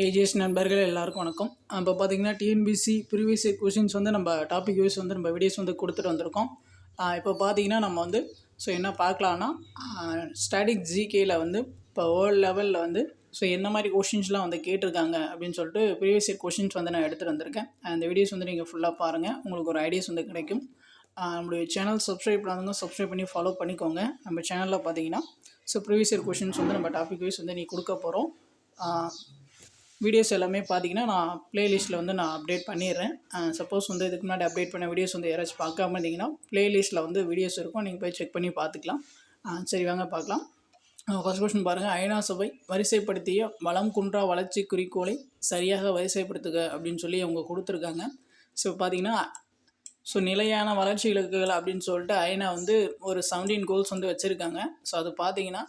AGS நண்பர்கள் எல்லாருக்கும் வணக்கம். இப்போ பார்த்தீங்கன்னா டிஎன்பிசி ப்ரீவியஸ் கொஷின்ஸ் வந்து நம்ம டாபிக் வைஸ் வந்து நம்ம வீடியோஸ் வந்து கொடுத்துட்டு வந்திருக்கோம். இப்போ பார்த்தீங்கன்னா நம்ம வந்து என்ன பார்க்கலான்னா ஸ்டாட்டிக் ஜிகேயில் வந்து இப்போ வேர்ல்டு லெவலில் வந்து என்ன மாதிரி கொஷின்ஸ்லாம் வந்து கேட்டிருக்காங்க அப்படின்னு சொல்லிட்டு ப்ரீவியஸ் கொஷின்ஸ் வந்து நான் எடுத்துகிட்டு வந்திருக்கேன். அந்த வீடியோஸ் வந்து நீங்கள் ஃபுல்லாக பாருங்கள், உங்களுக்கு ஒரு ஐடியாஸ் வந்து கிடைக்கும். நம்மளுடைய சேனல் சப்ஸ்கிரைப் பண்ணாதவங்க சப்ஸ்கிரைப் பண்ணி ஃபாலோ பண்ணிக்கோங்க. நம்ம சேனலில் பார்த்தீங்கன்னா ப்ரீவியஸ் கொஷின்ஸ் வந்து நம்ம டாபிக் வைஸ் வந்து கொடுக்க போகிறோம். வீடியோஸ் எல்லாமே பார்த்தீங்கன்னா நான் ப்ளேலிஸ்ட்டில் வந்து நான் அப்டேட் பண்ணிடுறேன். சப்போஸ் வந்து இதுக்கு முன்னாடி அப்டேட் பண்ண வீடியோஸ் வந்து யாராச்சும் பார்க்காம இருந்தீங்கன்னா ப்ளேலிஸ்ட்டில் வந்து வீடியோஸ் இருக்கும், நீங்கள் போய் செக் பண்ணி பார்த்துக்கலாம். சரி வாங்க பார்க்கலாம். ஃபர்ஸ்ட் கொஸ்டின் பாருங்கள். ஐநா சபை வரிசைப்படுத்திய வளம் குன்றா வளர்ச்சி குறிக்கோளை சரியாக வரிசைப்படுத்துக அப்படின்னு சொல்லி அவங்க கொடுத்துருக்காங்க. ஸோ பார்த்தீங்கன்னா நிலையான வளர்ச்சி இலக்குகள் அப்படின்னு சொல்லிட்டு ஐநா வந்து ஒரு 17 கோல்ஸ் வந்து வச்சுருக்காங்க. ஸோ அது பார்த்தீங்கன்னா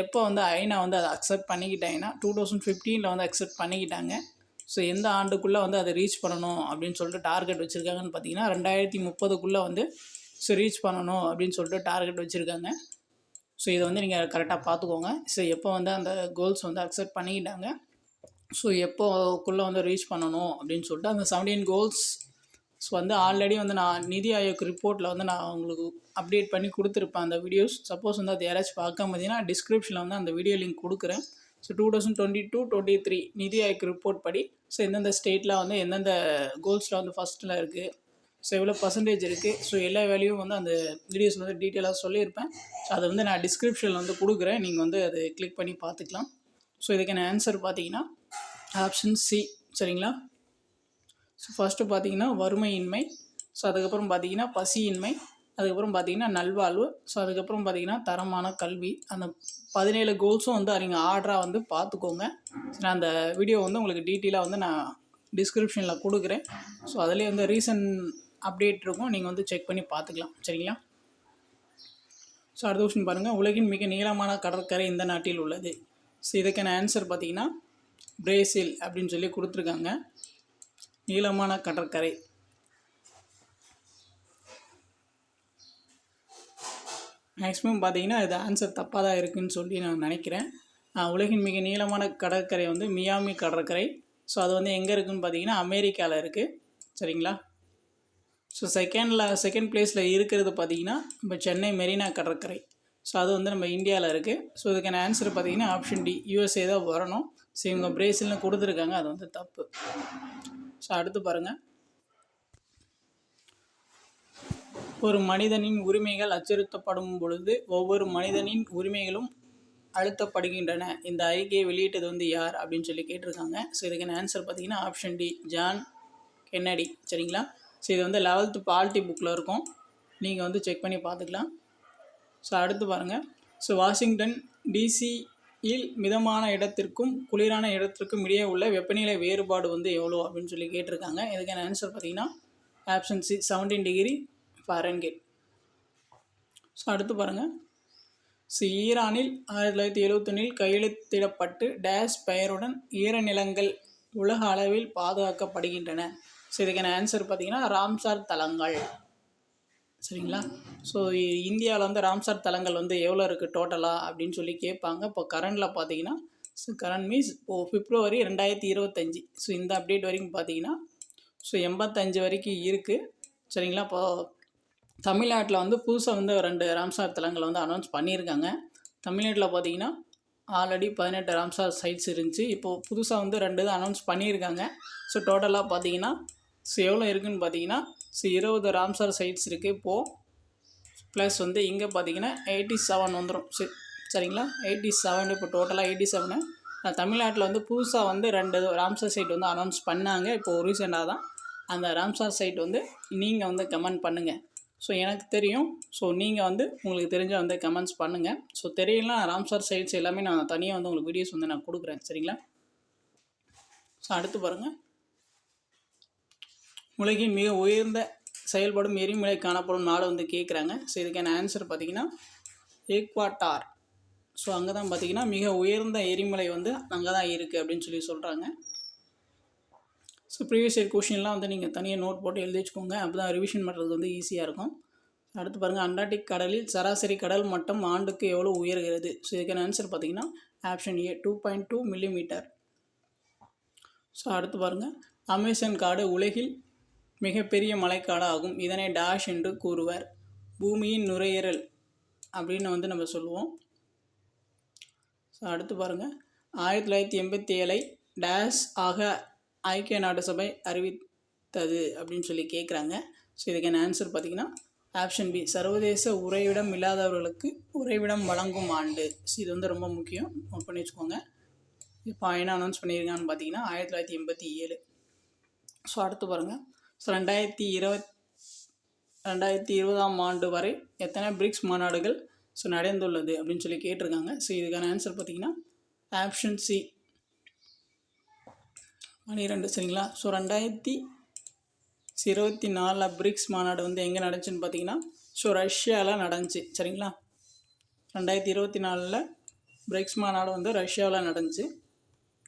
எப்போ வந்து ஐநா வந்து அதை அக்செப்ட் பண்ணிக்கிட்டாங்கன்னா 2015 வந்து அக்செப்ட் பண்ணிக்கிட்டாங்க. எந்த ஆண்டுக்குள்ளே வந்து அதை ரீச் பண்ணணும் அப்படின்னு சொல்லிட்டு டார்கெட் வச்சுருக்காங்கன்னு பார்த்தீங்கன்னா 2030 வந்து ரீச் பண்ணணும் அப்படின்னு சொல்லிட்டு டார்கெட் வச்சுருக்காங்க. இதை வந்து நீங்கள் கரெக்டாக பார்த்துக்கோங்க. எப்போ வந்து அந்த கோல்ஸ் வந்து அக்செப்ட் பண்ணிக்கிட்டாங்க, எப்போக்குள்ளே வந்து ரீச் பண்ணணும் அப்படின்னு சொல்லிட்டு அந்த 17 கோல்ஸ் வந்து ஆல்ரெடி வந்து நான் நிதி ஆயோக் ரிப்போர்ட்டில் வந்து நான் உங்களுக்கு அப்டேட் பண்ணி கொடுத்துருப்பேன் அந்த வீடியோஸ். சப்போஸ் வந்து அது யாராச்சும் பார்க்காம பார்த்தீங்கன்னா டிஸ்கிரிப்ஷனில் வந்து அந்த வீடியோ லிங்க் கொடுக்குறேன். 2022-23 நிதி ஆயோக் ரிப்போர்ட் படி எந்தெந்த ஸ்டேட்டில் வந்து எந்தெந்த கோல்ஸில் வந்து ஃபஸ்ட்டில் இருக்குது, எவ்வளோ பர்சன்டேஜ் இருக்குது, எல்லா வேல்யூவும் வந்து அந்த வீடியோஸில் வந்து டீட்டெயிலாக சொல்லியிருப்பேன். அதை வந்து நான் டிஸ்கிரிப்ஷனில் வந்து கொடுக்குறேன், நீங்கள் வந்து அதை கிளிக் பண்ணி பார்த்துக்கலாம். இதுக்கான ஆன்சர் பார்த்தீங்கன்னா ஆப்ஷன் சி. சரிங்களா? ஃபஸ்ட்டு பார்த்தீங்கன்னா வறுமையின்மை, அதுக்கப்புறம் பார்த்தீங்கன்னா பசியின்மை, அதுக்கப்புறம் பார்த்தீங்கன்னா நல்வாழ்வு, அதுக்கப்புறம் பார்த்தீங்கன்னா தரமான கல்வி. அந்த 17 கோல்ஸும் வந்து நீங்கள் ஆர்டராக வந்து பார்த்துக்கோங்க. நான் அந்த வீடியோ வந்து உங்களுக்கு டீட்டெயிலாக வந்து நான் டிஸ்கிரிப்ஷனில் கொடுக்குறேன். அதிலே வந்து ரீசன்ட் அப்டேட் இருக்கும், நீங்கள் வந்து செக் பண்ணி பார்த்துக்கலாம். சரிங்களா? அடுத்த கொஸ்டின் பாருங்கள். உலகின் மிக நீளமான கடற்கரை இந்த நாட்டில் உள்ளது. இதுக்கான ஆன்சர் பார்த்தீங்கன்னா பிரேசில் அப்படின்னு சொல்லி கொடுத்துருக்காங்க. நீளமான கடற்கரை. மேக்ஸிமம் பார்த்தீங்கன்னா இது ஆன்சர் தப்பாக தான் இருக்குதுன்னு சொல்லி நான் நினைக்கிறேன். உலகின் மிக நீளமான கடற்கரை வந்து மியாமி கடற்கரை. அது வந்து எங்கே இருக்குதுன்னு பார்த்தீங்கன்னா அமெரிக்காவில் இருக்குது. சரிங்களா? செகண்ட் பிளேஸில் இருக்கிறது பார்த்தீங்கன்னா இப்போ சென்னை மெரினா கடற்கரை. அது வந்து நம்ம இந்தியாவில் இருக்குது. இதுக்கான ஆன்சர் பார்த்தீங்கன்னா ஆப்ஷன் டி, யூஎஸ்ஏ தான் வரணும். இவங்க பிரேசில்னு கொடுத்துருக்காங்க, அது வந்து தப்பு. அடுத்து பாருங்கள். ஒரு மனிதனின் உரிமைகள் அச்சுறுத்தப்படும் பொழுது ஒவ்வொரு மனிதனின் உரிமைகளும் அழுத்தப்படுகின்றன. இந்த அறிக்கையை வெளியிட்டது வந்து யார் அப்படின்னு சொல்லி கேட்டிருக்காங்க. இதுக்கான ஆன்சர் பார்த்தீங்கன்னா ஆப்ஷன் டி, ஜான் கென்னடி. சரிங்களா? இது வந்து 11th பாலிட்டி புக்கில் இருக்கும், நீங்கள் வந்து செக் பண்ணி பார்த்துக்கலாம். அடுத்து பாருங்கள். வாஷிங்டன் டிசியில் மிதமான இடத்திற்கும் குளிரான இடத்திற்கும் இடையே உள்ள வெப்பநிலை வேறுபாடு வந்து எவ்வளோ அப்படின்னு சொல்லி கேட்டிருக்காங்க. இதுக்கான ஆன்சர் பார்த்தீங்கன்னா ஆப்ஷன் சி, 17 டிகிரி ஃபாரன்ஹீட். அடுத்து பாருங்கள். ஈரானில் 1971 கையெழுத்திடப்பட்டு டேஷ் பெயருடன் ஈரநிலங்கள் உலக அளவில் பாதுகாக்கப்படுகின்றன. இதுக்கான ஆன்சர் பார்த்தீங்கன்னா ராம்சார் தலங்கள். சரிங்களா? இந்தியாவில் வந்து ராம்சார் தலங்கள் வந்து எவ்வளோ இருக்குது டோட்டலாக அப்படின்னு சொல்லி கேட்பாங்க. இப்போ கரண்டில் பார்த்தீங்கன்னா கரண்ட் மீன்ஸ் இப்போது பிப்ரவரி 2025. இந்த அப்டேட் வரைக்கும் பார்த்தீங்கன்னா 85 வரைக்கும் இருக்குது. சரிங்களா? இப்போது தமிழ்நாட்டில் வந்து புதுசாக வந்து 2 ராம்சார் தலங்களை வந்து அனௌன்ஸ் பண்ணியிருக்காங்க. தமிழ்நாட்டில் பார்த்தீங்கன்னா ஆல்ரெடி 18 ராம்சார் சைட்ஸ் இருந்துச்சு. இப்போது புதுசாக வந்து 2 தான் அனௌன்ஸ் பண்ணியிருக்காங்க. டோட்டலாக பார்த்தீங்கன்னா எவ்வளோ இருக்குதுன்னு பார்த்தீங்கன்னா 20 ராம்சார் சைட்ஸ் இருக்குது இப்போது. ப்ளஸ் வந்து இங்கே பார்த்தீங்கன்னா 87 வந்துடும். சரிங்களா? 87. இப்போ டோட்டலாக 87. தமிழ்நாட்டில் வந்து புதுசாக வந்து 2 ராம்சார் சைட் வந்து அனௌன்ஸ் பண்ணாங்க. இப்போது ரீசெண்டாக தான் அந்த ராம்சார் சைட் வந்து நீங்கள் வந்து கமெண்ட் பண்ணுங்கள். எனக்கு தெரியும். நீங்கள் வந்து உங்களுக்கு தெரிஞ்ச வந்து கமெண்ட்ஸ் பண்ணுங்கள். தெரியலனா ராம்சார் சைட்ஸ் எல்லாமே நான் தனியாக வந்து உங்களுக்கு வீடியோஸ் வந்து நான் கொடுக்குறேன். சரிங்களா? அடுத்து பாருங்கள். உலகின் மிக உயர்ந்த செயல்படும் எரிமலை காணப்படும் நாடு வந்து கேட்குறாங்க. இதுக்கான ஆன்சர் பார்த்தீங்கன்னா ஈக்வடார். அங்கே தான் பார்த்தீங்கன்னா மிக உயர்ந்த எரிமலை வந்து அங்கே தான் இருக்குது அப்படின்னு சொல்லி சொல்கிறாங்க. ப்ரீவியஸ் இயர் கொஷின்லாம் வந்து நீங்கள் தனியாக நோட் போட்டு எழுதி வச்சுக்கோங்க, அப்போ தான் ரிவிஷன் பண்ணுறது வந்து ஈஸியாக இருக்கும். அடுத்து பாருங்கள். அண்டார்டிக் கடலில் சராசரி கடல் மட்டம் ஆண்டுக்கு எவ்வளோ உயர்கிறது? இதுக்கான ஆன்சர் பார்த்தீங்கன்னா ஆப்ஷன் ஏ, 2.2 மில்லிமீட்டர். ஸோ அடுத்து பாருங்கள், அமேசான் காடு உலகில் மிகப்பெரிய மலைக்காடு ஆகும். இதனை டேஷ் என்று கூறுவர். பூமியின் நுரையீரல் அப்படின்னு வந்து நம்ம சொல்லுவோம். ஸோ அடுத்து பாருங்கள், 1987 டேஷ் ஆக ஐக்கிய நாடு சபை அறிவித்தது அப்படின்னு சொல்லி கேட்குறாங்க. ஸோ இதுக்கான ஆன்சர் பார்த்திங்கன்னா ஆப்ஷன் பி, சர்வதேச உறைவிடம் இல்லாதவர்களுக்கு உறைவிடம் வழங்கும் ஆண்டு. ஸோ இது வந்து ரொம்ப முக்கியம், நோட் பண்ணி வச்சுக்கோங்க. இப்போ என்ன அனௌன்ஸ் பண்ணியிருக்காங்கன்னு பார்த்தீங்கன்னா 1987. ஸோ அடுத்து பாருங்கள், ஸோ 2020ஆம் ஆண்டு வரை எத்தனை பிரிக்ஸ் மாநாடுகள் ஸோ நடந்துள்ளது அப்படின்னு சொல்லி கேட்டிருக்காங்க. ஸோ இதுக்கான ஆன்சர் பார்த்திங்கன்னா ஆப்ஷன் சி, 12. சரிங்களா? ஸோ 2024 பிரிக்ஸ் மாநாடு வந்து எங்கே நடந்துச்சுன்னு பார்த்தீங்கன்னா ஸோ ரஷ்யாவில் நடந்துச்சு. சரிங்களா? 2024 பிரிக்ஸ் மாநாடு வந்து ரஷ்யாவில் நடந்துச்சு.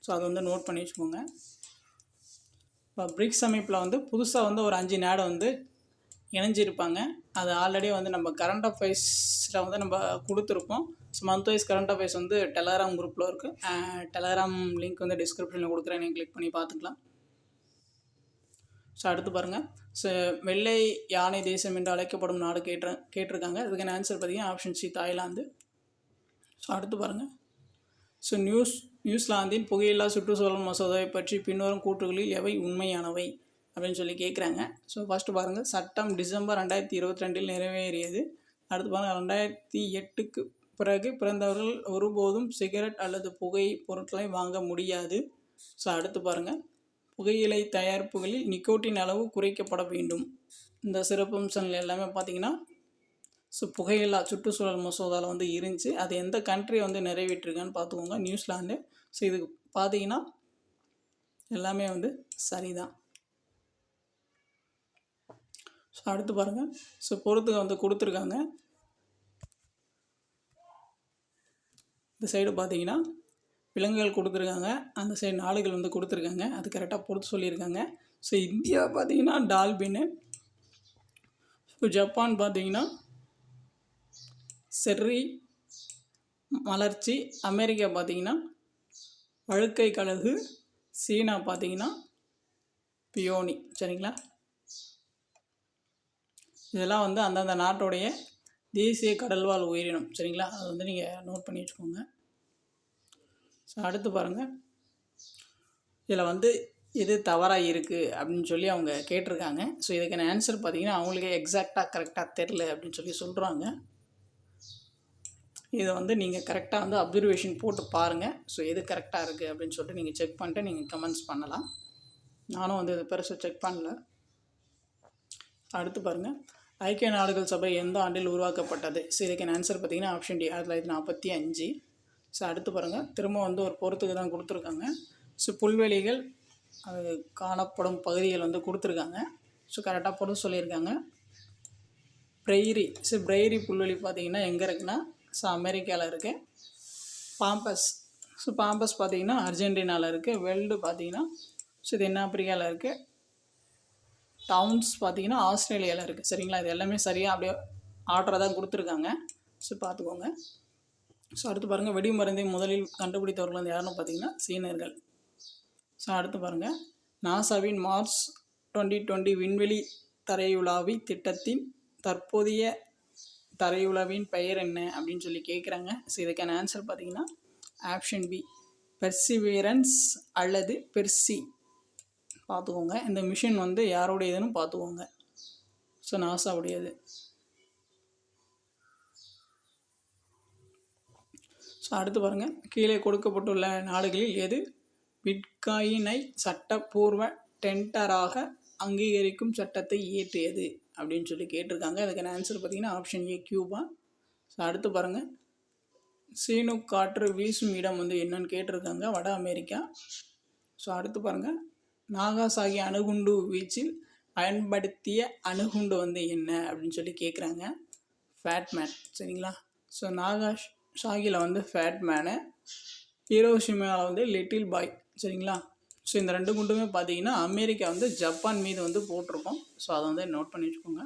ஸோ அதை வந்து நோட் பண்ணி வச்சுக்கோங்க. இப்போ பிரிக்ஸ் அமைப்பில் வந்து புதுசாக வந்து ஒரு 5 நாடு வந்து இணைஞ்சிருப்பாங்க. அது ஆல்ரெடி வந்து நம்ம கரண்ட் அஃபேர்ஸில் வந்து நம்ம கொடுத்துருப்போம். So month wise current affairs வந்து டெலகிராம் குரூப்பில் இருக்குது. டெலகிராம் லிங்க் வந்து டிஸ்கிரிப்ஷனில் கொடுக்குறேன், நீங்கள் கிளிக் பண்ணி பார்த்துக்கலாம். ஸோ அடுத்து பாருங்கள், ஸோ வெள்ளை யானை தேசம் என்று அழைக்கப்படும் நாடு கேட்டிருக்காங்க. இதுக்கான ஆன்சர் பார்த்தீங்கன்னா ஆப்ஷன் சி, தாய்லாந்து. ஸோ அடுத்து பாருங்கள், ஸோ நியூசிலாந்தின் புகையில்லா சுற்றுச்சூழல் மசோதாவை பற்றி பின்வரும் கூற்றுகளில் எவை உண்மையானவை அப்படின்னு சொல்லி கேட்குறாங்க. ஸோ ஃபஸ்ட்டு பாருங்கள், சட்டம் டிசம்பர் 2022 நிறைவேறியது. அடுத்து பாருங்கள், 2008க்கு பிறகு பிறந்தவர்கள் ஒருபோதும் சிகரெட் அல்லது புகை பொருட்களை வாங்க முடியாது. ஸோ அடுத்து பாருங்கள், புகையிலை தயாரிப்புகளில் நிக்கோட்டின் அளவு குறைக்கப்பட வேண்டும். இந்த சிறப்பம்சங்கள் எல்லாமே பார்த்திங்கன்னா ஸோ புகையில்லா சுற்றுச்சூழல் மசோதாவில் வந்து இருந்துச்சு. அது எந்த கண்ட்ரி வந்து நிறைவேற்றிருக்கான்னு பார்த்துக்கோங்க, நியூசிலாந்து. ஸோ இதுக்கு பார்த்தீங்கன்னா எல்லாமே வந்து சரிதான். ஸோ அடுத்து பாருங்கள், ஸோ பொறுத்துக வந்து கொடுத்துருக்காங்க. இந்த சைடு பார்த்தீங்கன்னா விலங்குகள் கொடுத்துருக்காங்க, அந்த சைடு நாடுகள் வந்து கொடுத்துருக்காங்க. அது கரெக்டாக பொறுத்து சொல்லியிருக்காங்க. ஸோ இந்தியா பார்த்தீங்கன்னா டால்பின்னு, ஸோ ஜப்பான் பார்த்தீங்கன்னா செர்ரி மலர்ச்சி, அமெரிக்கா பார்த்தீங்கன்னா வழுக்கை கழுகு, சீனா பார்த்தீங்கன்னா பியோனி. சரிங்களா? இதெல்லாம் வந்து அந்தந்த நாட்டோடைய தேசிய கடல்வாழ் உயிரினம். சரிங்களா? அது வந்து நீங்கள் நோட் பண்ணி வச்சுக்கோங்க. ஸோ அடுத்து பாருங்கள், இதில் வந்து எது தவறாக இருக்குது அப்படின்னு சொல்லி அவங்க கேட்டிருக்காங்க. ஸோ இதுக்கான ஆன்சர் பார்த்திங்கன்னா அவங்களுக்கு எக்ஸாக்டாக கரெக்டாக தெரில அப்படின்னு சொல்லி சொல்கிறாங்க. இதை வந்து நீங்கள் கரெக்டாக வந்து அப்சர்வேஷன் போட்டு பாருங்கள். ஸோ எது கரெக்டாக இருக்குது அப்படின்னு சொல்லிட்டு நீங்கள் செக் பண்ணிட்டு நீங்கள் கமெண்ட்ஸ் பண்ணலாம். நானும் வந்து இது பெருசாக செக் பண்ணல. அடுத்து பாருங்கள், ஐக்கிய நாடுகள் சபை எந்த ஆண்டில் உருவாக்கப்பட்டது? ஸோ இதுக்கான ஆன்சர் பார்த்திங்கன்னா ஆப்ஷன் டி, 1945. ஸோ அடுத்து பாருங்கள், திரும்ப வந்து ஒரு பொறுத்துக்கு தான் கொடுத்துருக்காங்க. ஸோ புல்வெளிகள் அது காணப்படும் பகுதிகள் வந்து கொடுத்துருக்காங்க. ஸோ கரெக்டாக பொறுத்து சொல்லியிருக்காங்க. பிரெய்ரி, ஸோ பிரெய்ரி புல்வெளி பார்த்திங்கன்னா எங்கே இருக்குன்னா ஸோ அமெரிக்காவில் இருக்குது. பாம்பஸ், ஸோ பாம்பஸ் பார்த்திங்கன்னா அர்ஜென்டினாவில் இருக்குது. வெல்டு பார்த்திங்கன்னா ஸோ தென்னாப்பிரிக்காவில் இருக்குது. டவுன்ஸ் பார்த்திங்கன்னா ஆஸ்திரேலியாவில் இருக்குது. சரிங்களா? இது எல்லாமே சரியாக அப்படியே ஆர்டராக தான் கொடுத்துருக்காங்க. ஸோ பார்த்துக்கோங்க. ஸோ அடுத்து பாருங்கள், வெடிமருந்தை முதலில் கண்டுபிடித்தவர்கள் வந்து யாருன்னு பார்த்தீங்கன்னா சீனர்கள். ஸோ அடுத்து பாருங்கள், நாசாவின் மார்ச் 2020 விண்வெளி தரையுலாவி திட்டத்தின் தற்போதைய தரையுலாவின் பெயர் என்ன அப்படின்னு சொல்லி கேட்குறாங்க. ஸோ இதுக்கான ஆன்சர் பார்த்திங்கன்னா ஆப்ஷன் பி, பெர்சிவியரன்ஸ் அல்லது பெர்சி. பார்த்துக்கோங்க, இந்த மிஷின் வந்து யாரோடையதுன்னு பார்த்துக்கோங்க. ஸோ நாசாவுடையது. ஸோ அடுத்து பாருங்கள், கீழே கொடுக்கப்பட்டுள்ள நாடுகளில் எது பிட்காயினை சட்டப்பூர்வ டெண்டராக அங்கீகரிக்கும் சட்டத்தை இயற்றியது அப்படின்னு சொல்லி கேட்டிருக்காங்க. அதுக்கான ஆன்சர் பார்த்திங்கன்னா ஆப்ஷன் ஏ, கியூபா. ஸோ அடுத்து பாருங்கள், சீனு காற்று வீசும் இடம் வந்து என்னன்னு கேட்டிருக்காங்க, வட அமெரிக்கா. ஸோ அடுத்து பாருங்கள், நாகாசாகி அணுகுண்டு வீச்சில் பயன்படுத்திய அணுகுண்டு வந்து என்ன அப்படின்னு சொல்லி கேட்குறாங்க, ஃபேட்மேன். சரிங்களா? ஸோ நாகாசாகியில் வந்து ஃபேட்மேனு, ஹீரோஷிமாவில் வந்து லிட்டில் பாய். சரிங்களா? ஸோ இந்த 2 குண்டுமே பார்த்தீங்கன்னா அமெரிக்கா வந்து ஜப்பான் மீது வந்து போட்டிருக்கோம். ஸோ அதை வந்து நோட் பண்ணி வச்சுக்கோங்க.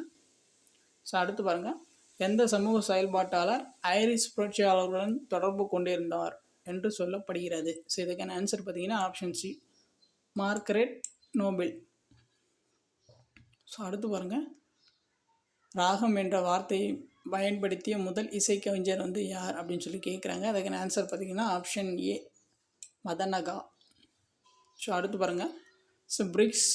ஸோ அடுத்து பாருங்கள், எந்த சமூக செயல்பாட்டாளர் ஐரிஷ் புரட்சியாளர்களுடன் தொடர்பு கொண்டிருந்தார் என்று சொல்லப்படுகிறது? ஸோ இதுக்கான ஆன்சர் பார்த்தீங்கன்னா option C, Margaret Nobel. So அடுத்து பாருங்கள், ராகம் என்ற வார்த்தையை பயன்படுத்திய முதல் இசைக்கவிஞர் வந்து யார் அப்படின்னு சொல்லி கேட்குறாங்க. அதுக்கான ஆன்சர் பார்த்திங்கன்னா ஆப்ஷன் ஏ, மதனகா. ஸோ அடுத்து பாருங்கள், ஸோ பிரிக்ஸ்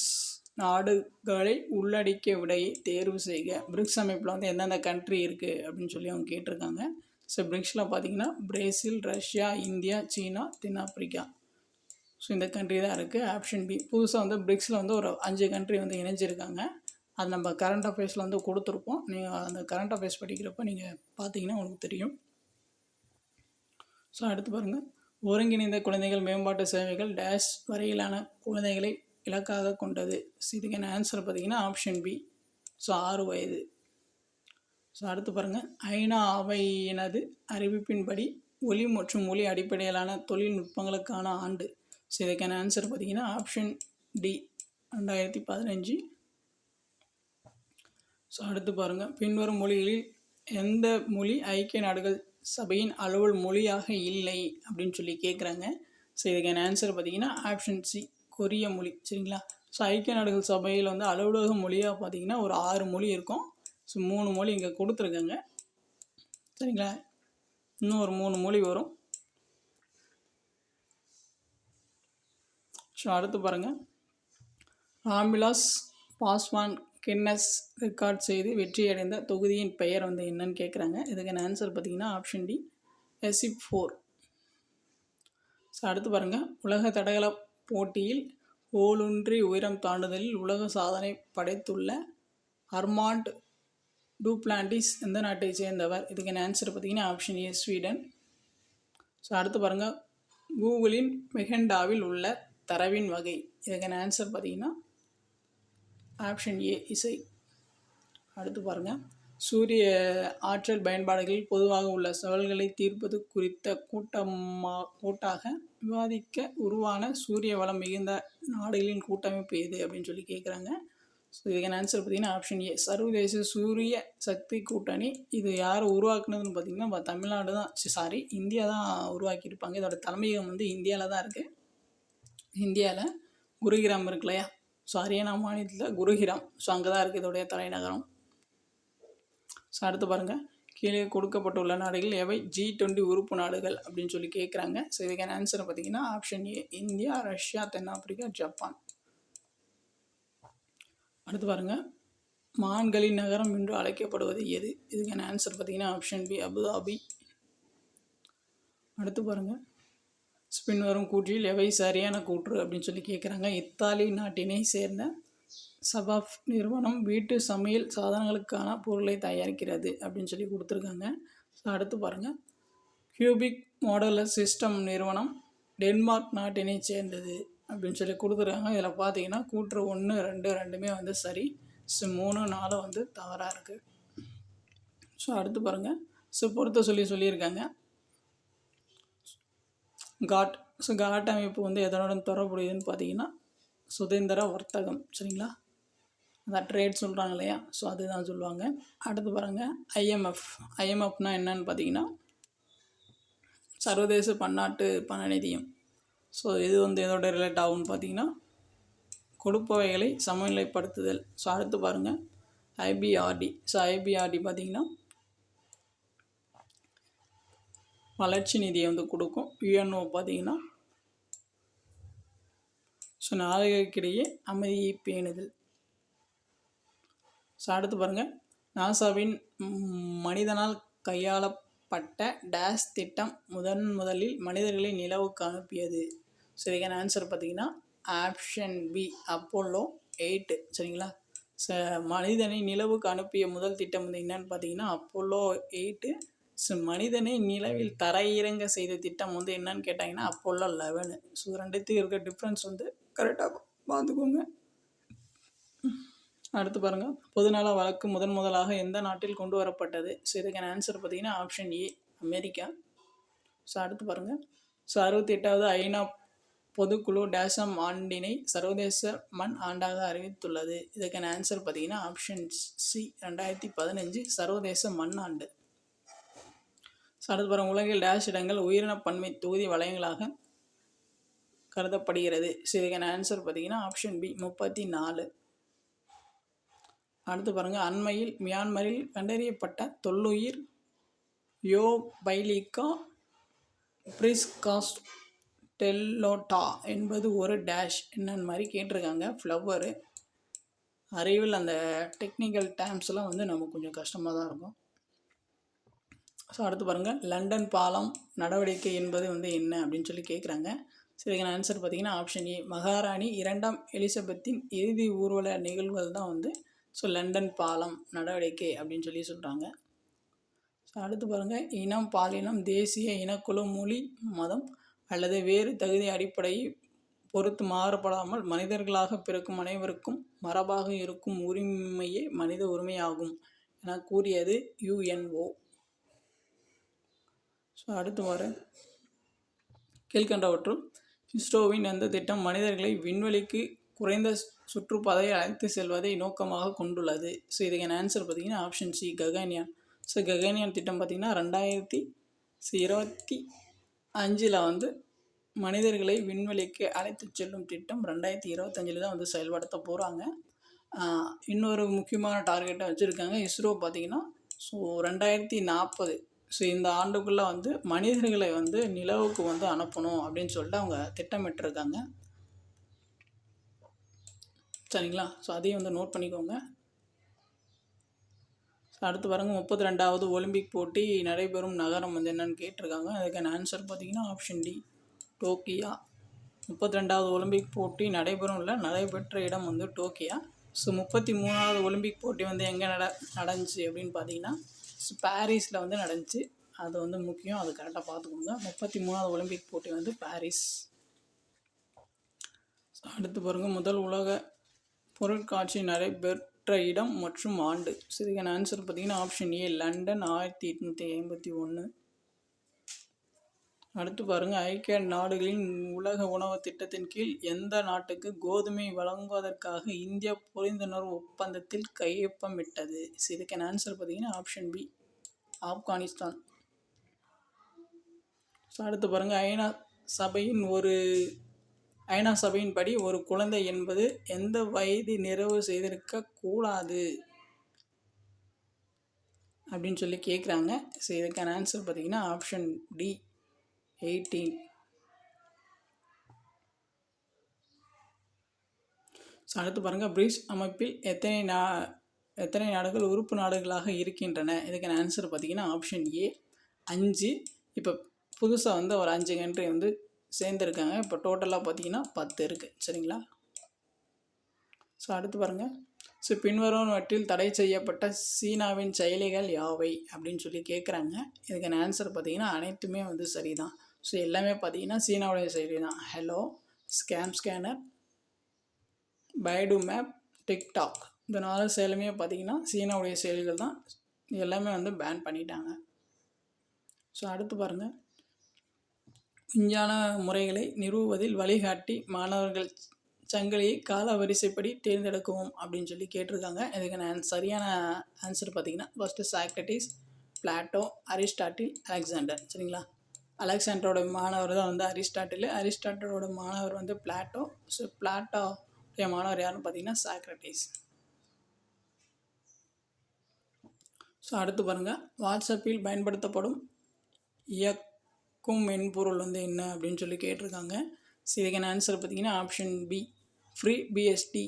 நாடுகளை உள்ளடக்கிய விடையை தேர்வு செய்க. பிரிக்ஸ் அமைப்பில் வந்து எந்தெந்த கண்ட்ரி இருக்குது அப்படின்னு சொல்லி அவங்க கேட்டிருக்காங்க. ஸோ பிரிக்ஸில் பார்த்திங்கன்னா பிரேசில், ரஷ்யா, இந்தியா, சீனா, தென்னாப்பிரிக்கா. ஸோ இந்த கண்ட்ரி தான் இருக்குது. Option B. புதுசாக வந்து பிரிக்ஸில் வந்து ஒரு 5 கண்ட்ரி வந்து இணைஞ்சிருக்காங்க. அது நம்ம கரண்ட் அஃபேர்ஸில் வந்து கொடுத்துருப்போம். நீங்கள் அந்த கரண்ட் அஃபேர்ஸ் படிக்கிறப்ப நீங்கள் பார்த்தீங்கன்னா உங்களுக்கு தெரியும். ஸோ அடுத்து பாருங்கள், ஒருங்கிணைந்த குழந்தைகள் மேம்பாட்டு சேவைகள் டேஷ் வரையிலான குழந்தைகளை இலக்காக கொண்டது. ஸோ இதுக்கான ஆன்சர் பார்த்திங்கன்னா ஆப்ஷன் பி. ஸோ 6 வயது. ஸோ அடுத்து பாருங்கள், ஐநா அவையினது அறிவிப்பின்படி ஒலி மற்றும் ஒலி அடிப்படையிலான தொழில்நுட்பங்களுக்கான ஆண்டு. ஸோ இதுக்கான ஆன்சர் பார்த்திங்கன்னா ஆப்ஷன் டி, 2015. ஸோ அடுத்து பாருங்கள், பின்வரும் மொழிகளில் எந்த மொழி ஐக்கிய நாடுகள் சபையின் அலுவல் மொழியாக இல்லை அப்படின்னு சொல்லி கேட்குறாங்க. ஸோ இதுக்கான ஆன்சர் பார்த்திங்கன்னா ஆப்ஷன் சி, கொரிய மொழி. சரிங்களா? ஸோ ஐக்கிய நாடுகள் சபையில் வந்து அலுவலக மொழியாக பார்த்திங்கன்னா ஒரு 6 மொழி இருக்கும். ஸோ 3 மொழி இங்கே கொடுத்துருக்காங்க. சரிங்களா? இன்னும் ஒரு 3 மொழி வரும். ஸோ அடுத்து பாருங்கள், ராம்விலாஸ் பாஸ்வான் கின்னஸ் ரெக்கார்ட் செய்து வெற்றியடைந்த தொகுதியின் பெயர் வந்து என்னன்னு கேட்குறாங்க. இதுக்கான ஆன்சர் பார்த்திங்கன்னா ஆப்ஷன் டி, SIP4. ஸோ அடுத்து பாருங்கள், உலக தடகள போட்டியில் கோலுன்றி உயரம் தாண்டுதலில் உலக சாதனை படைத்துள்ள அர்மாண்ட் டூப்ளாண்டிஸ் எந்த நாட்டை சேர்ந்தவர்? இதுக்கான ஆன்சர் பார்த்திங்கன்னா ஆப்ஷன் ஏ, ஸ்வீடன். ஸோ அடுத்து பாருங்கள், கூகுளின் மெகண்டாவில் உள்ள தரவின் வகை. இதுக்கான ஆன்சர் பார்த்திங்கன்னா ஆப்ஷன் ஏ, இசை. அடுத்து பாருங்கள், சூரிய ஆற்றல் பயன்பாடுகளில் பொதுவாக உள்ள சவால்களை தீர்ப்பது குறித்த கூட்டாக விவாதிக்க உருவான சூரிய வளம் மிகுந்த நாடுகளின் கூட்டமைப்பு எது அப்படின்னு சொல்லி கேட்குறாங்க. ஸோ இதுக்கான ஆன்சர் பார்த்திங்கன்னா ஆப்ஷன் ஏ, சர்வதேச சூரிய சக்தி கூட்டணி. இது யார் உருவாக்குனதுன்னு பார்த்திங்கன்னா நம்ம தமிழ்நாடு தான், இந்தியா தான் உருவாக்கியிருப்பாங்க. இதோட தலைமையகம் வந்து இந்தியாவில் தான் இருக்குது. இந்தியாவில் குருகிராம் இருக்கு இல்லையா? ஸோ ஹரியானா மாநிலத்தில் குருகிராம். ஸோ அங்கே தான் இருக்குது இதோடைய தலைநகரம். ஸோ அடுத்து பாருங்கள், கீழே கொடுக்கப்பட்டுள்ள நாடுகள் எவை G20 உறுப்பு நாடுகள் அப்படின்னு சொல்லி கேட்குறாங்க. ஸோ இதுக்கான ஆன்சர் பார்த்திங்கன்னா ஆப்ஷன் ஏ, இந்தியா, ரஷ்யா, தென்னாப்பிரிக்கா, ஜப்பான். அடுத்து பாருங்கள், மான்களின் நகரம் என்று அழைக்கப்படுவது எது? இதுக்கான ஆன்சர் பார்த்திங்கன்னா ஆப்ஷன் பி, அபுதாபி. அடுத்து பாருங்கள், பின்வரும் கூற்றில் எவை சரியான கூற்று அப்படின்னு சொல்லி கேட்குறாங்க. இத்தாலி நாட்டினை சேர்ந்த சபாஃப் நிறுவனம் வீட்டு சமையல் சாதனங்களுக்கான பொருளை தயாரிக்கிறது அப்படின்னு சொல்லி கொடுத்துருக்காங்க. ஸோ அடுத்து பாருங்கள், கியூபிக் மாடலர் சிஸ்டம் நிறுவனம் டென்மார்க் நாட்டினை சேர்ந்தது அப்படின்னு சொல்லி கொடுத்துருக்காங்க. இதில் பார்த்தீங்கன்னா கூற்று 1, 2 ரெண்டுமே வந்து சரி. ஸோ 3, 4 வந்து தவறாக இருக்குது. ஸோ அடுத்து பாருங்கள், ஸோ பொறுத்த சொல்லியிருக்காங்க. காட். ஸோ காட் அமைப்பு வந்து எதனுடன் தொடர்புடையதுன்னு பார்த்தீங்கன்னா சுதந்திர வர்த்தகம். சரிங்களா? அதான் ட்ரேட் சொல்கிறாங்க இல்லையா? ஸோ அதுதான் சொல்லுவாங்க. அடுத்து பாருங்கள், ஐஎம்எஃப்னால் என்னன்னு பார்த்தீங்கன்னா சர்வதேச பன்னாட்டு பண நிதியம். ஸோ இது வந்து எதோட ரிலேட் ஆகும்னு பார்த்தீங்கன்னா கொடுப்பவைகளை சமநிலைப்படுத்துதல். ஸோ அடுத்து பாருங்கள், IBRD. ஸோ IBRD பார்த்திங்கன்னா வளர்ச்சி நிதியை வந்து கொடுக்கும். UNO பார்த்திங்கன்னா ஸோ நாடுகளுக்கிடையே அமைதியை பேணுதல். ஸோ அடுத்து பாருங்கள், நாசாவின் மனிதனால் கையாளப்பட்ட டேஷ் திட்டம் முதலில் மனிதர்களை நிலவுக்கு அனுப்பியது. ஸோ இதுக்கான ஆன்சர் பார்த்திங்கன்னா ஆப்ஷன் பி, அப்போலோ 8. சரிங்களா? மனிதனை நிலவுக்கு அனுப்பிய முதல் திட்டம் வந்து என்னன்னு பார்த்தீங்கன்னா அப்போலோ 8. ஸோ மனிதனை நிலவில் தரையிறங்க செய்த திட்டம் வந்து என்னன்னு கேட்டாங்கன்னா அப்போலோ 11. ஸோ ரெண்டுத்தையும் இருக்க டிஃப்ரென்ஸ் வந்து கரெக்டாக பார்த்துக்கோங்க. அடுத்து பாருங்கள், பொதுநல வழக்கு முதலாக எந்த நாட்டில் கொண்டு வரப்பட்டது? ஸோ இதுக்கான ஆன்சர் பார்த்திங்கன்னா ஆப்ஷன் ஏ, அமெரிக்கா. ஸோ அடுத்து பாருங்கள், ஸோ 68வது ஐநா பொதுக்குழு டேஷம் ஆண்டினை சர்வதேச மண் ஆண்டாக அறிவித்துள்ளது. இதுக்கான ஆன்சர் பார்த்திங்கன்னா ஆப்ஷன் சி, 2015 சர்வதேச மண் ஆண்டு. ஸோ அடுத்து பாருங்கள், உலகில் டேஷ் இடங்கள் உயிரின பன்மை தொகுதி வலயங்களாக கருதப்படுகிறது. ஸோ இதுக்கான ஆன்சர் பார்த்தீங்கன்னா ஆப்ஷன் பி 34. அடுத்து பாருங்கள், அண்மையில் மியான்மரில் கண்டறியப்பட்ட தொல்லுயிர் யோபைலிகா பிரிஸ்காஸ்ட் டெல்லோட்டா என்பது ஒரு டேஷ் என்னன்னு மாதிரி கேட்டிருக்காங்க. ஃப்ளவரு அறிவில் அந்த டெக்னிக்கல் டேர்ம்ஸ்லாம் வந்து நமக்கு கொஞ்சம் கஷ்டமாக தான் இருக்கும். ஸோ அடுத்து பாருங்கள், லண்டன் பாலம் நடவடிக்கை என்பது வந்து என்ன அப்படின்னு சொல்லி கேட்குறாங்க. ஸோ இதுக்கான ஆன்சர் பார்த்தீங்கன்னா ஆப்ஷன் ஏ, மகாராணி 2ஆம் எலிசபெத்தின் இறுதி ஊர்வல நிகழ்வுகள் தான் வந்து ஸோ லண்டன் பாலம் நடவடிக்கை அப்படின்னு சொல்லி சொல்கிறாங்க. ஸோ அடுத்து பாருங்கள், இனம், பாலினம், தேசிய, இனக்குழு, மொழி, மதம் அல்லது வேறு தகுதி அடிப்படையை பொறுத்து மாறுபடாமல் மனிதர்களாக பிறக்கும் அனைவருக்கும் மரபாக இருக்கும் உரிமையே மனித உரிமையாகும் என கூறியது யுஎன்ஓ. ஸோ அடுத்து வர கீழ்கண்டவற்றுள் இஸ்ரோவின் எந்த திட்டம் மனிதர்களை விண்வெளிக்கு குறைந்த சுற்றுப்பாதையை அழைத்து செல்வதை நோக்கமாக கொண்டுள்ளது? ஸோ இதுக்கான ஆன்சர் பார்த்தீங்கன்னா option C, Gaganyaan. So Gaganyaan திட்டம் பார்த்திங்கன்னா 2025 வந்து மனிதர்களை விண்வெளிக்கு அழைத்து செல்லும் திட்டம் 2025 தான் வந்து செயல்படுத்த போகிறாங்க. இன்னொரு முக்கியமான டார்கெட்டை வச்சுருக்காங்க இஸ்ரோ பார்த்திங்கன்னா. ஸோ 2040, ஸோ இந்த ஆண்டுக்குள்ளே வந்து மனிதர்களை வந்து நிலவுக்கு வந்து அனுப்பணும் அப்படின்னு சொல்லிட்டு அவங்க திட்டமிட்டிருக்காங்க. சரிங்களா? ஸோ அதையும் வந்து நோட் பண்ணிக்கோங்க. ஸோ அடுத்து பாருங்கள், 32வது ஒலிம்பிக் போட்டி நடைபெறும் நகரம் வந்து என்னென்னு கேட்டிருக்காங்க. அதுக்கான ஆன்சர் பார்த்திங்கன்னா ஆப்ஷன் டி, டோக்கியா. 32வது ஒலிம்பிக் போட்டி நடைபெற்ற இடம் வந்து டோக்கியா. ஸோ 33வது ஒலிம்பிக் போட்டி வந்து எங்கே நடந்துச்சு அப்படின்னு பார்த்தீங்கன்னா பாரிஸில் வந்து நடந்துச்சு. அது வந்து முக்கியம், அது கரெக்டாக பார்த்துக்கோங்க. 33வது ஒலிம்பிக் போட்டி வந்து பாரிஸ். அடுத்து பாருங்கள், முதல் உலக பொருட்காட்சி நடைபெற்ற இடம் மற்றும் ஆண்டு. ஸோ இதுக்கான ஆன்சர் பார்த்தீங்கன்னா ஆப்ஷன் ஏ, லண்டன் 1851. அடுத்து பாருங்கள், ஐக்கிய நாடுகளின் உலக உணவு திட்டத்தின் கீழ் எந்த நாட்டுக்கு கோதுமை வழங்குவதற்காக இந்தியா புரிந்துணர்வு ஒப்பந்தத்தில் கையொப்பமிட்டது? ஸோ இதுக்கான ஆன்சர் பார்த்தீங்கன்னா ஆப்ஷன் பி, ஆப்கானிஸ்தான். ஸோ அடுத்து பாருங்கள், ஐநா சபையின் படி ஒரு குழந்தை என்பது எந்த வயது நிறைவு செய்திருக்க கூடாது அப்படின்னு சொல்லி கேட்குறாங்க. ஸோ இதுக்கான ஆன்சர் பார்த்தீங்கன்னா ஆப்ஷன் டி, 18. ஸோ அடுத்து பாருங்கள், பிரிக்ஸ் அமைப்பில் எத்தனை நாடுகள் உறுப்பு நாடுகளாக இருக்கின்றன? இதுக்கான ஆன்சர் பார்த்தீங்கன்னா ஆப்ஷன் ஏ, 5. இப்போ புதுசாக வந்து ஒரு 5 கண்ட்ரி வந்து சேர்ந்துருக்காங்க. இப்போ டோட்டலாக பார்த்தீங்கன்னா 10 இருக்குது. சரிங்களா? ஸோ அடுத்து பாருங்கள், ஸோ பின்வருவனவற்றில் தடை செய்யப்பட்ட சீனாவின் செயலிகள் யாவை அப்படின்னு சொல்லி கேட்குறாங்க. இதுக்கான ஆன்சர் பார்த்தீங்கன்னா அனைத்துமே வந்து சரிதான். ஸோ எல்லாமே பார்த்தீங்கன்னா சீனாவுடைய செயலி தான். Hello, scanner, Baidu map, TikTok, இந்த 4 செயலுமே பார்த்தீங்கன்னா சீனாவுடைய செயல்கள் தான். எல்லாமே வந்து பேன் பண்ணிட்டாங்க. ஸோ அடுத்து பாருங்கள், விஞ்ஞான முறைகளை நிறுவுவதில் வழிகாட்டி மாணவர்கள் சங்கிலியை கால வரிசைப்படி தேர்ந்தெடுக்கவும் அப்படின்னு சொல்லி கேட்டிருக்காங்க. இதுக்கான சரியான ஆன்சர் பார்த்தீங்கன்னா first Socrates, Plato, Aristotle, Alexander. சரிங்களா? அலெக்சாண்டரோட மாணவர் தான் வந்து அரிஸ்டாட்டிலோட மாணவர் வந்து பிளாட்டோ. ஸோ பிளாட்டோடைய மாணவர் யாருன்னு பார்த்தீங்கன்னா சாக்ரட்டிஸ். ஸோ அடுத்து பாருங்கள், வாட்ஸ்அப்பில் பயன்படுத்தப்படும் இயக்கும் மென்பொருள் வந்து என்ன அப்படின்னு சொல்லி கேட்டிருக்காங்க. ஸோ இதுக்கான ஆன்சர் பார்த்தீங்கன்னா ஆப்ஷன் பி, ஃப்ரீ பிஎஸ்டி.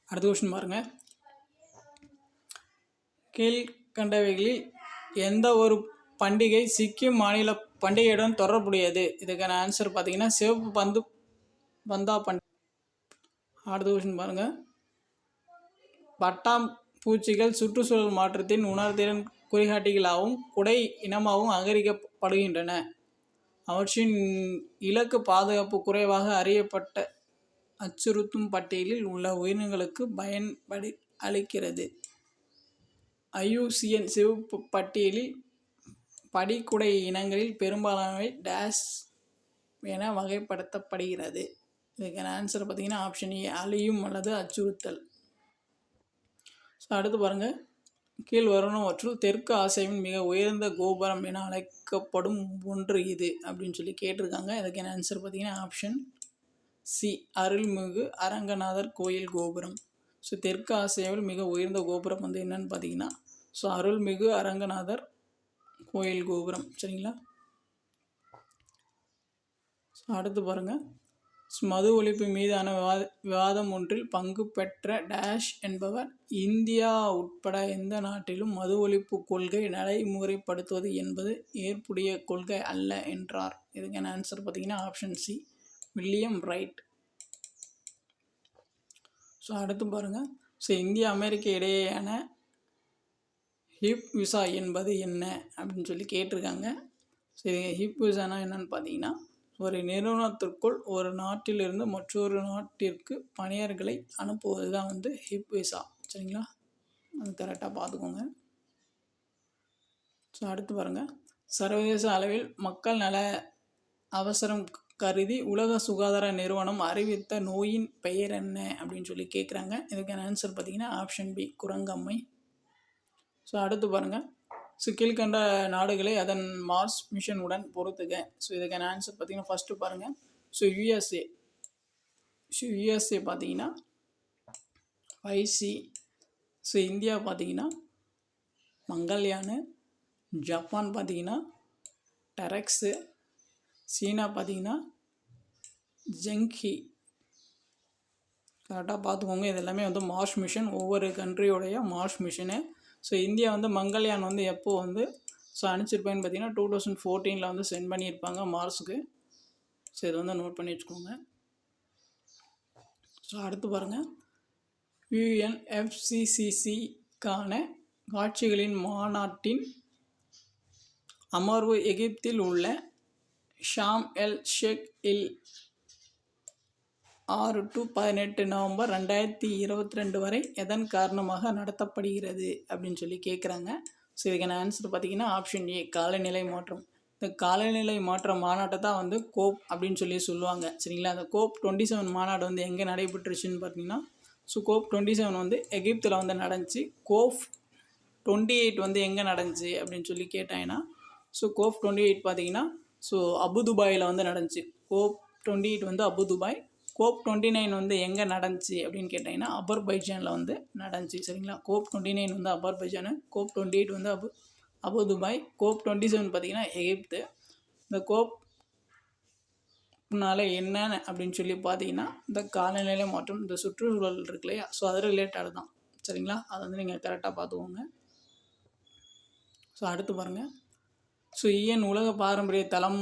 அடுத்த கொஸ்டின் பாருங்கள், கீழ்கண்டவைகளில் எந்த ஒரு பண்டிகை சிக்கிம் மாநில பண்டிகையுடன் தொடர்புடையது? இதுக்கான ஆன்சர் பார்த்தீங்கன்னா சிவப்பு பந்தா பண்டிகை. அடுத்த கொஸ்டின் பாருங்கள், பட்டாம் பூச்சிகள் சுற்றுச்சூழல் மாற்றத்தின் உணர்திறன் குறிகாட்டிகளாகவும் குடை இனமாகவும் அங்கீகரிக்கப்படுகின்றன. அவற்றின் இலக்கு பாதுகாப்பு குறைவாக அறியப்பட்ட அச்சுறுத்தும் பட்டியலில் உள்ள உயிரினங்களுக்கு பயன்படி அளிக்கிறது. IUCN சிவப்பு பட்டியலில் படிக்குடை இனங்களில் பெரும்பாலானவை டேஷ் என வகைப்படுத்தப்படுகிறது. இதுக்கான ஆன்சர் பார்த்தீங்கன்னா ஆப்ஷன் ஏ, அழியும் அல்லது அச்சுறுத்தல். ஸோ அடுத்து பாருங்கள், கீழ் வருவனவற்றுள் தெற்கு ஆசியாவின் மிக உயர்ந்த கோபுரம் என அழைக்கப்படும் ஒன்று இது அப்படின்னு சொல்லி கேட்டிருக்காங்க. இதுக்கான ஆன்சர் பார்த்தீங்கன்னா ஆப்ஷன் சி, அருள்மிகு அரங்கநாதர் கோயில் கோபுரம். ஸோ தெற்கு ஆசியாவில் மிக உயர்ந்த கோபுரம் வந்து என்னன்னு பார்த்தீங்கன்னா ஸோ அருள்மிகு அரங்கநாதர் கோயில் கோபுரம். சரிங்களா? அடுத்து பாருங்கள், மது ஒழிப்பு மீதான விவாதம் ஒன்றில் பங்கு பெற்ற டேஷ் என்பவர் இந்தியா உட்பட எந்த நாட்டிலும் மது ஒழிப்பு கொள்கை நடைமுறைப்படுத்துவது என்பது ஏற்புடைய கொள்கை அல்ல என்றார். இதுக்கான ஆன்சர் பார்த்தீங்கன்னா option C, William right. So அடுத்து பாருங்கள், ஸோ இந்தியா அமெரிக்க இடையேயான ஹிப் விசா என்பது என்ன அப்படின்னு சொல்லி கேட்டிருக்காங்க. ஸோ ஹிப் விசானா என்னன்னு பார்த்தீங்கன்னா ஒரு நிறுவனத்திற்குள் ஒரு நாட்டிலிருந்து மற்றொரு நாட்டிற்கு பணியாளர்களை அனுப்புவது தான் வந்து ஹிப் விசா. சரிங்களா? அது கரெக்டாக பார்த்துக்கோங்க. ஸோ அடுத்து பாருங்கள், சர்வதேச அளவில் மக்கள் நல அவசரம் கருதி உலக சுகாதார நிறுவனம் அறிவித்த நோயின் பெயர் என்ன அப்படின்னு சொல்லி கேட்குறாங்க. இதுக்கான ஆன்சர் பார்த்தீங்கன்னா ஆப்ஷன் பி, குரங்கம்மை. ஸோ அடுத்து பாருங்கள், ஸோ கீழ்கண்ட நாடுகளை அதன் மார்ஸ் மிஷன் உடன் பொறுத்துக. ஸோ இதுக்கான ஆன்சர் பார்த்தீங்கன்னா ஃபஸ்ட்டு பாருங்கள், ஸோ யூஎஸ்ஏ. ஸோ யூஎஸ்ஏ பார்த்தீங்கன்னா 5C. ஸோ இந்தியா பார்த்தீங்கன்னா மங்கள்யானு, ஜப்பான் பார்த்தீங்கன்னா டெரெக்ஸு, சீனா பார்த்தீங்கன்னா ஜெங்ஹி. கரெக்டாக பார்த்துக்கோங்க. இது எல்லாமே வந்து மார்ஸ் மிஷன், ஒவ்வொரு கண்ட்ரியோடைய மார்ஸ் மிஷனு. ஸோ இந்தியா வந்து மங்கள்யான் வந்து எப்போ வந்து ஸோ அனுப்பிச்சிருப்பேன்னு பார்த்தீங்கன்னா 2014 வந்து சென்ட் பண்ணியிருப்பாங்க மார்ஸுக்கு. ஸோ இதை வந்து நோட் பண்ணி வச்சுக்கோங்க. ஸோ அடுத்து பாருங்கள், UNFCCCக்கான காட்சிகளின் மாநாட்டின் அமர்வு எகிப்தில் உள்ள ஷாம் எல் ஷேக் இல் 6 to 18 நவம்பர் 2022 வரை எதன் காரணமாக நடத்தப்படுகிறது அப்படின்னு சொல்லி கேட்குறாங்க. ஸோ இதுக்கான ஆன்சர் பார்த்தீங்கன்னா ஆப்ஷன் ஏ, காலநிலை மாற்றம். இந்த காலநிலை மாற்ற மாநாட்டை தான் வந்து கோப் அப்படின்னு சொல்லி சொல்லுவாங்க. சரிங்களா? அந்த கோப் 27 மாநாடு வந்து எங்கே நடைபெற்றுச்சுன்னு பார்த்தீங்கன்னா ஸோ கோப் 27 வந்து எகிப்தில் வந்து நடந்துச்சு. கோப் 28 வந்து எங்கே நடந்துச்சு அப்படின்னு சொல்லி கேட்டாங்கன்னா ஸோ கோப் 28 பார்த்தீங்கன்னா ஸோ அபுதுபாயில் வந்து நடந்துச்சு. கோப் 28 வந்து அபுதுபாய். கோப் 29 வந்து எங்கே நடந்துச்சு அப்படின்னு கேட்டிங்கன்னா அபர்பைஜானில் வந்து நடந்துச்சு. சரிங்களா? கோப் 29 வந்து அபர்பைஜானு, கோப் 28 வந்து அபுதுபாய், கோப் 27 பார்த்திங்கன்னா எகிப்து. இந்த கோப்னால என்னன்னு அப்படின்னு சொல்லி பார்த்தீங்கன்னா இந்த காலநிலை மற்றும் இந்த சுற்றுச்சூழல் இருக்கு இல்லையா, ஸோ அது ரிலேட்டட் தான். சரிங்களா? அதை வந்து நீங்கள் கரெக்டாக பார்த்துக்கோங்க. ஸோ அடுத்து பாருங்கள், ஸோ UN உலக பாரம்பரிய தளம்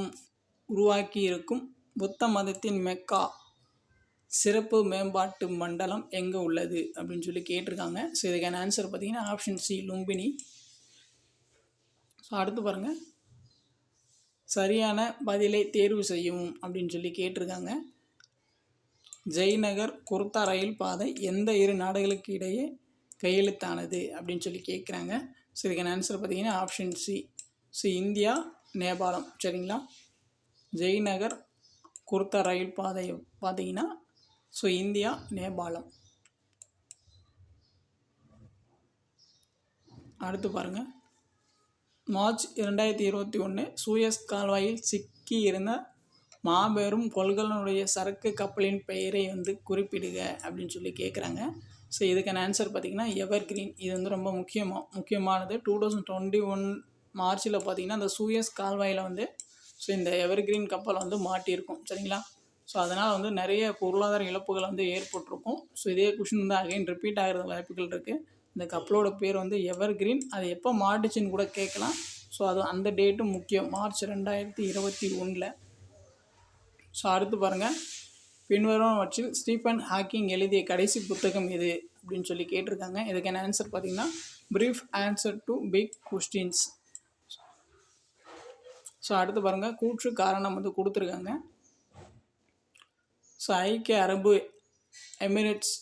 உருவாக்கி இருக்கும் புத்த மதத்தின் மெக்கா சிறப்பு மேம்பாட்டு மண்டலம் எங்கே உள்ளது அப்படின்னு சொல்லி கேட்டிருக்காங்க. ஸோ இதுக்கான ஆன்சர் பார்த்தீங்கன்னா ஆப்ஷன் சி, லும்பினி. ஸோ அடுத்து பாருங்கள், சரியான பதிலை தேர்வு செய்யவும் அப்படின்னு சொல்லி கேட்டிருக்காங்க. ஜெய்நகர் குர்தா ரயில் பாதை எந்த 2 நாடுகளுக்கு இடையே கையெழுத்தானது அப்படின்னு சொல்லி கேட்குறாங்க. ஸோ இதுக்கான ஆன்சர் பார்த்தீங்கன்னா ஆப்ஷன் சி, ஸோ இந்தியா நேபாளம். சரிங்களா? ஜெய்நகர் குர்தா ரயில் பாதை பார்த்தீங்கன்னா ஸோ இந்தியா நேபாளம். அடுத்து பாருங்கள், மார்ச் 2021 சூயஸ் கால்வாயில் சிக்கி இருந்த மாபெரும் கொள்கலனுடைய சரக்கு கப்பலின் பெயரை வந்து குறிப்பிடுக அப்படின்னு சொல்லி கேட்குறாங்க. ஸோ இதுக்கான ஆன்சர் பார்த்திங்கன்னா எவர்கிரீன். இது வந்து ரொம்ப முக்கியமானது. 2021 மார்ச்சில் பார்த்திங்கன்னா இந்த சூயஸ் கால்வாயில் வந்து ஸோ இந்த எவர்கிரீன் கப்பல் வந்து மாட்டியிருக்கும். சரிங்களா? ஸோ அதனால் வந்து நிறைய பொருளாதார இழப்புகள் வந்து ஏற்பட்டிருக்கும். ஸோ இதே கொஷின் வந்து அகைன் ரிப்பீட் ஆகிறது வாய்ப்புகள் இருக்குது. இந்த கப்பலோட பேர் வந்து எவர்கிரீன். அது எப்போ மாட்டுச்சுன்னு கூட கேட்கலாம். ஸோ அது அந்த டேட்டும் முக்கியம், மார்ச் 2021. ஸோ அடுத்து பாருங்கள், பின்வருவனவற்றில் ஸ்டீஃபன் ஹாக்கிங் எழுதிய கடைசி புத்தகம் எது அப்படின்னு சொல்லி கேட்டிருக்காங்க. இதுக்கான ஆன்சர் பார்த்திங்கன்னா brief answer to big questions. So அடுத்து பாருங்கள், கூற்று காரணம் வந்து கொடுத்துருக்காங்க. ஸோ ஐக்கிய அரபு எமிரேட்ஸ்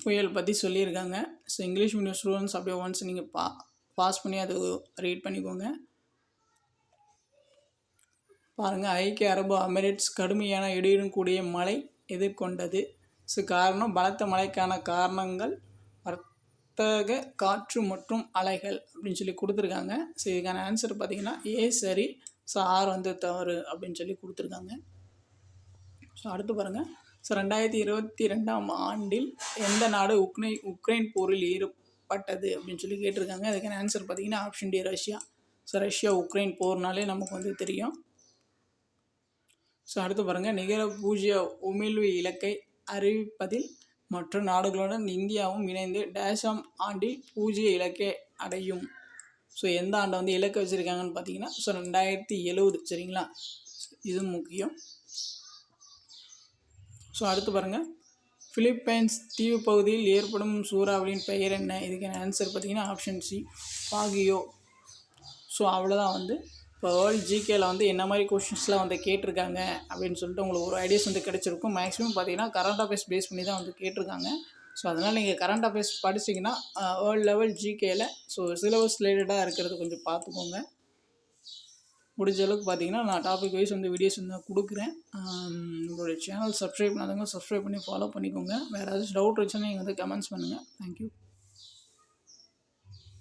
புயல் பற்றி சொல்லியிருக்காங்க. ஸோ இங்கிலீஷ் மீடியம் ஸ்டூடெண்ட்ஸ் அப்படியே ஒன்ஸ் நீங்கள் பாஸ் பண்ணி அது ரீட் பண்ணிக்கோங்க. பாருங்கள், ஐக்கிய அரபு எமிரேட்ஸ் கடுமையான இடியுடன் கூடிய மழை எதிர்கொண்டது. ஸோ காரணம் பலத்த மழைக்கான காரணங்கள் வர்த்தக காற்று மற்றும் அலைகள் அப்படின்னு சொல்லி கொடுத்துருக்காங்க. ஸோ இதுக்கான ஆன்சர் பார்த்தீங்கன்னா ஏ சரி, ஸோ ஆர் வந்து தவறு அப்படின்னு சொல்லி கொடுத்துருக்காங்க. ஸோ அடுத்து பாருங்கள். ஸோ 2022ஆம் ஆண்டில் எந்த நாடு உக்ரைன் போரில் ஈடுபட்டது அப்படின்னு சொல்லி கேட்டிருக்காங்க. அதுக்கான ஆன்சர் பார்த்தீங்கன்னா option D Russia. So Russia Ukraine போர்னாலே நமக்கு வந்து தெரியும். ஸோ அடுத்து பாருங்கள். நிகர பூஜ்ய உமிழ்வு இலக்கை அறிவிப்பதில் மற்ற நாடுகளுடன் இந்தியாவும் இணைந்து டேஷாம் ஆண்டில் பூஜ்ய இலக்கை அடையும். ஸோ எந்த ஆண்டை வந்து இலக்கை வச்சுருக்காங்கன்னு பார்த்தீங்கன்னா ஸோ 2070. சரிங்களா, இது முக்கியம். ஸோ அடுத்து பாருங்கள். பிலிப்பைன்ஸ் தீவு பகுதியில் ஏற்படும் சூறாவளியின் பெயர் என்ன? இதுக்கான ஆன்சர் பார்த்தீங்கன்னா ஆப்ஷன் சி பாகியோ. ஸோ அவ்வளோதான் வந்து இப்போ வேர்ல்டு ஜிகேயில் வந்து என்ன மாதிரி கொஷின்ஸ்லாம் வந்து கேட்டிருக்காங்க அப்படின்னு சொல்லிட்டு உங்களுக்கு ஒரு ஐடியாஸ் வந்து கிடச்சிருக்கும். மேக்ஸிமம் பார்த்தீங்கன்னா கரண்ட் அஃபேர்ஸ் பேஸ் பண்ணி தான் வந்து கேட்டிருக்காங்க. ஸோ அதனால் நீங்கள் கரண்ட் அஃபேர்ஸ் படிச்சிங்கன்னா வேர்ல்டு லெவல் ஜிகேயில் ஸோ சிலபஸ் ரிலேட்டடாக இருக்கிறது கொஞ்சம் பார்த்துக்கோங்க. முடிஞ்ச அளவுக்கு பார்த்தீங்கன்னா நான் டாபிக் வைஸ் வந்து வீடியோஸ் வந்து நான் கொடுக்குறேன். உங்களுடைய சேனல் சப்ஸ்கிரைப் பண்ணாதவங்க சப்ஸ்கிரைப் பண்ணி ஃபாலோ பண்ணிக்கோங்க. வேறு ஏதாச்சும் டவுட் இருந்துச்சுன்னா நீங்கள் வந்து கமெண்ட்ஸ் பண்ணுங்கள். தேங்க்யூ.